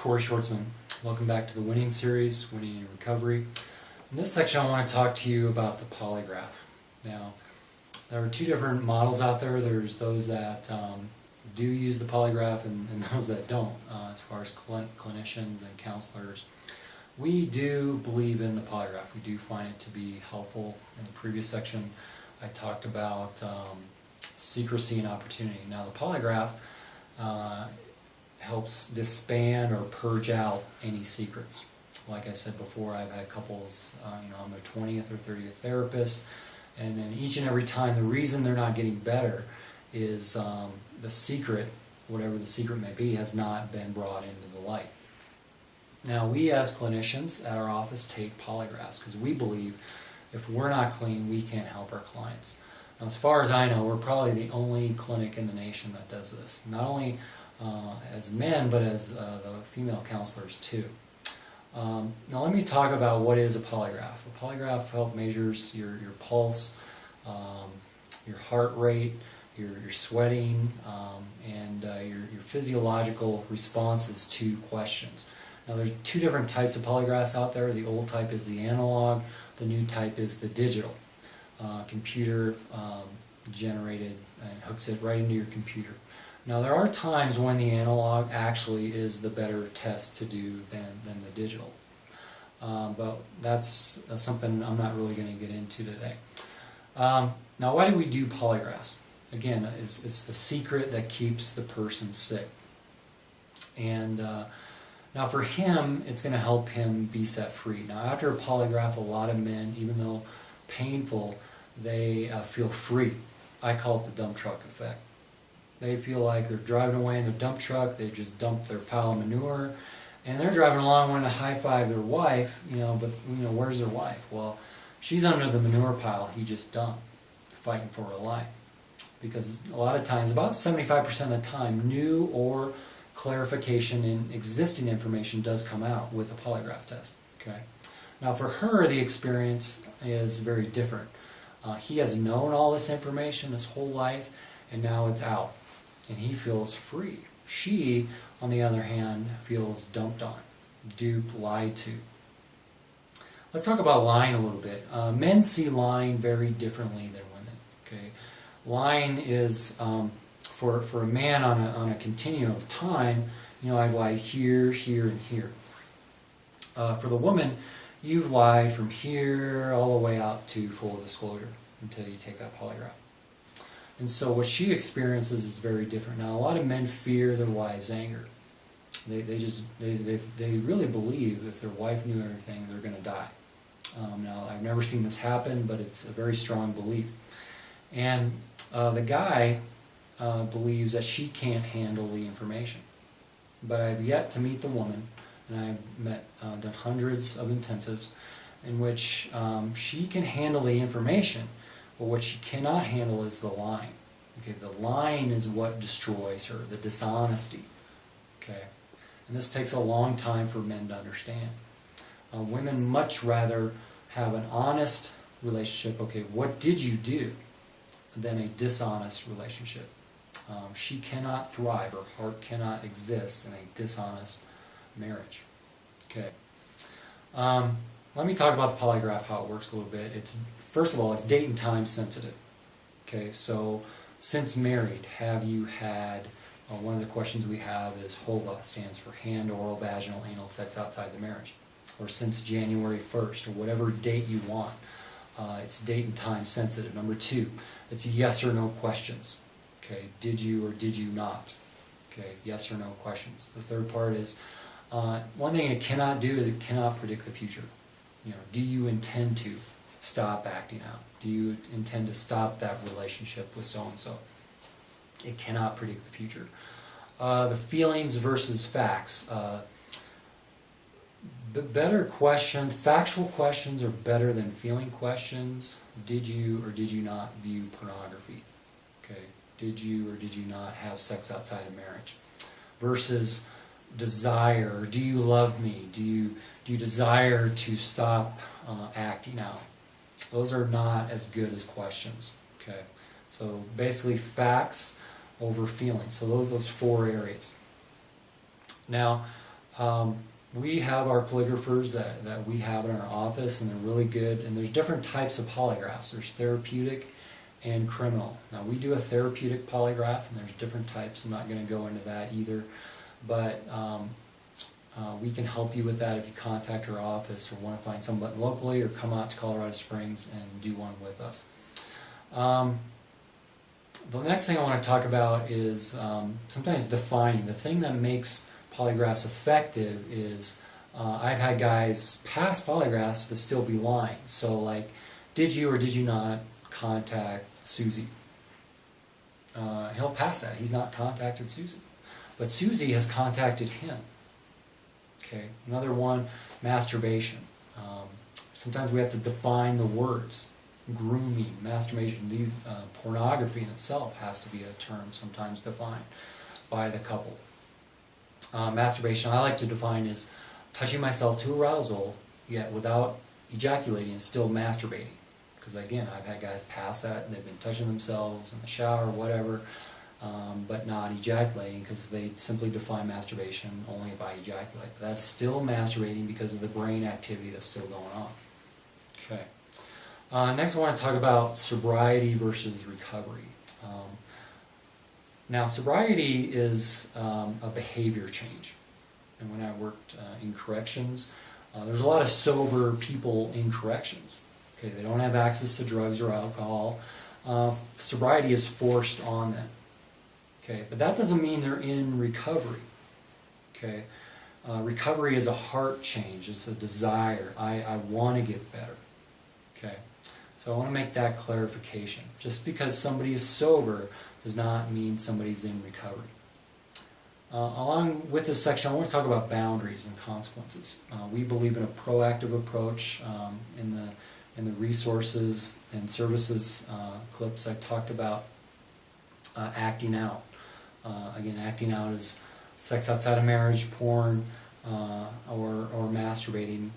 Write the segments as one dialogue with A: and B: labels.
A: Corey Schwartzman. Welcome back to the Winning Series, Winning in Recovery. In this section I want to talk to you about the polygraph. Now, there are two different models out there. There's those that do use the polygraph and those that don't, as far as clinicians and counselors. We do believe in the polygraph. We do find it to be helpful. In the previous section I talked about secrecy and opportunity. Now the polygraph helps disband or purge out any secrets. Like I said before, I've had couples, I'm their 20th or 30th therapist, and then each and every time the reason they're not getting better is the secret, whatever the secret may be, has not been brought into the light. Now we as clinicians at our office take polygraphs because we believe if we're not clean, we can't help our clients. Now, as far as I know, we're probably the only clinic in the nation that does this. Not only as men, but as the female counselors too. Now let me talk about what is a polygraph. A polygraph measures your pulse, your heart rate, your sweating, and your physiological responses to questions. Now there's two different types of polygraphs out there. The old type is the analog, the new type is the digital. Computer generated and hooks it right into your computer. Now there are times when the analog actually is the better test to do than the digital. But that's something I'm not really going to get into today. Now why do we do polygraphs? Again, it's the secret that keeps the person sick. And now for him, it's going to help him be set free. Now after a polygraph, a lot of men, even though painful, they feel free. I call it the dump truck effect. They feel like they're driving away in their dump truck, they just dumped their pile of manure, and they're driving along wanting to high-five their wife, but where's their wife? Well, she's under the manure pile he just dumped, fighting for her life. Because a lot of times, about 75% of the time, new or clarification in existing information does come out with a polygraph test. Okay. Now for her, the experience is very different. He has known all this information his whole life, and now it's out. And he feels free. She, on the other hand, feels dumped on, duped, lied to. Let's talk about lying a little bit. Men see lying very differently than women. Okay, lying is for a man on a continuum of time. I've lied here, here, and here. For the woman, you've lied from here all the way out to full disclosure until you take that polygraph. And so what she experiences is very different. Now, a lot of men fear their wives' anger. They really believe if their wife knew everything, they're going to die. Now, I've never seen this happen, but it's a very strong belief. And the guy believes that she can't handle the information. But I've yet to meet the woman, and I've done hundreds of intensives in which she can handle the information. But what she cannot handle is the lying. Okay, the lying is what destroys her, the dishonesty. Okay, and this takes a long time for men to understand. Women much rather have an honest relationship. Okay, what did you do? Than a dishonest relationship. She cannot thrive. Her heart cannot exist in a dishonest marriage. Okay. Let me talk about the polygraph, how it works a little bit. First of all, it's date and time sensitive. Okay, so since married, have you had, one of the questions we have is HOVA, stands for hand, oral, vaginal, anal sex outside the marriage. Or since January 1st, or whatever date you want. It's date and time sensitive. Number two, it's yes or no questions. Okay, did you or did you not? Okay, yes or no questions. The third part is, one thing it cannot do is it cannot predict the future. Do you intend to stop acting out? Do you intend to stop that relationship with so-and-so? It cannot predict the future. The feelings versus facts. Better question, factual questions are better than feeling questions. Did you or did you not view pornography? Okay. Did you or did you not have sex outside of marriage? Versus desire. Do you love me? Do you desire to stop acting out? Those are not as good as questions. Okay, so basically facts over feelings. So those four areas. Now, We have our polygraphers that we have in our office, and they're really good. And there's different types of polygraphs. There's therapeutic and criminal. Now, we do a therapeutic polygraph, and there's different types. I'm not going to go into that either. But we can help you with that if you contact our office or want to find someone locally, or come out to Colorado Springs and do one with us. The next thing I want to talk about is sometimes defining. The thing that makes polygraphs effective is I've had guys pass polygraphs but still be lying. So, like, did you or did you not contact Susie? He'll pass that. He's not contacted Susie. But Susie has contacted him. Okay. Another one, masturbation. Sometimes we have to define the words. Grooming, masturbation, these pornography in itself has to be a term sometimes defined by the couple. Masturbation, I like to define as touching myself to arousal, yet without ejaculating and still masturbating. Because again, I've had guys pass that, and they've been touching themselves in the shower or whatever, but not ejaculating, because they simply define masturbation only if I ejaculate. But that's still masturbating because of the brain activity that's still going on. Okay. Next I want to talk about sobriety versus recovery. Now, sobriety is a behavior change. And when I worked in corrections, there's a lot of sober people in corrections. Okay, they don't have access to drugs or alcohol. Sobriety is forced on them. Okay, but that doesn't mean they're in recovery. Okay, recovery is a heart change. It's a desire. I want to get better. Okay, so I want to make that clarification. Just because somebody is sober does not mean somebody's in recovery. Along with this section, I want to talk about boundaries and consequences. We believe in a proactive approach. In the resources and services clips, I talked about acting out. Again, acting out is sex outside of marriage, porn, or masturbating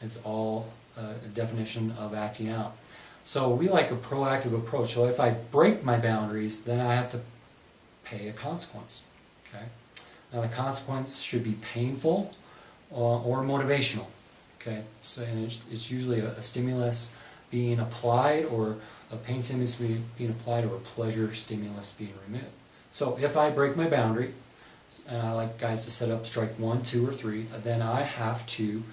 A: is all a definition of acting out. So we like a proactive approach. So if I break my boundaries, then I have to pay a consequence. Okay. Now the consequence should be painful or motivational. Okay. So it's usually a stimulus being applied, or a pain stimulus being applied, or a pleasure stimulus being removed. So if I break my boundary, and I like guys to set up strike 1, 2, or 3, then I have to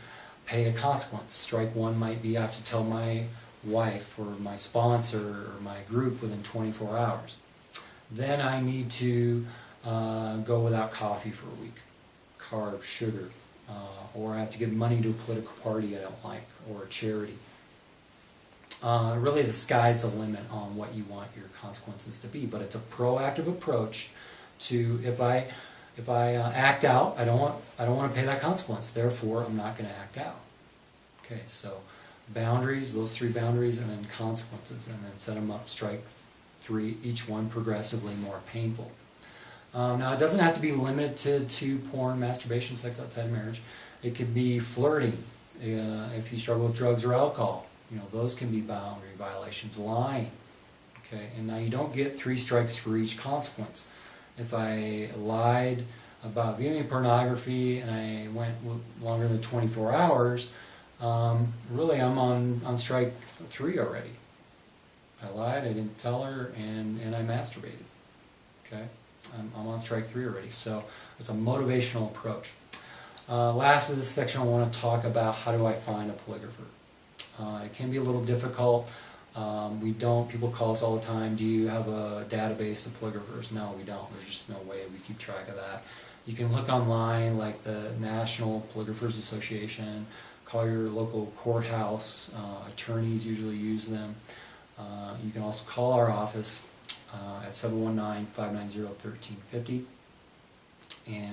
A: pay a consequence. Strike 1 might be I have to tell my wife or my sponsor or my group within 24 hours. Then I need to go without coffee for a week, carbs, sugar, or I have to give money to a political party I don't like, or a charity. Really, the sky's the limit on what you want your consequences to be, but it's a proactive approach to if I act out, I don't want to pay that consequence. Therefore, I'm not going to act out. Okay, so boundaries, those 3 boundaries, and then consequences, and then set them up, strike 3, each one progressively more painful. Now, it doesn't have to be limited to porn, masturbation, sex outside of marriage. It could be flirting. If you struggle with drugs or alcohol, those can be boundary violations. Lying. Okay, and now you don't get 3 strikes for each consequence. If I lied about viewing pornography and I went longer than 24 hours, really I'm on strike 3 already. I lied, I didn't tell her, and I masturbated. Okay, I'm on strike 3 already. So it's a motivational approach. Last with this section, I want to talk about how do I find a polygrapher. It can be a little difficult. People call us all the time, do you have a database of polygraphers? No, we don't. There's just no way we keep track of that. You can look online, like the National Polygraphers Association, call your local courthouse, attorneys usually use them. You can also call our office at 719-590-1350,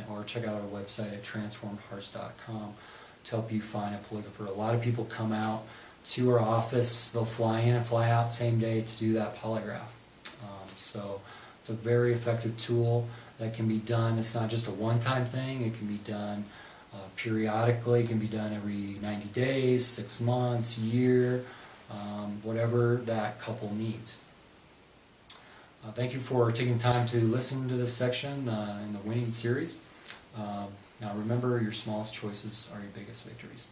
A: or check out our website at transformedhearts.com to help you find a polygrapher. A lot of people come out to our office, they'll fly in and fly out same day to do that polygraph. So it's a very effective tool that can be done. It's not just a one-time thing, it can be done periodically, it can be done every 90 days, 6 months, year, whatever that couple needs. Thank you for taking time to listen to this section in the Winning series. Now remember, your smallest choices are your biggest victories.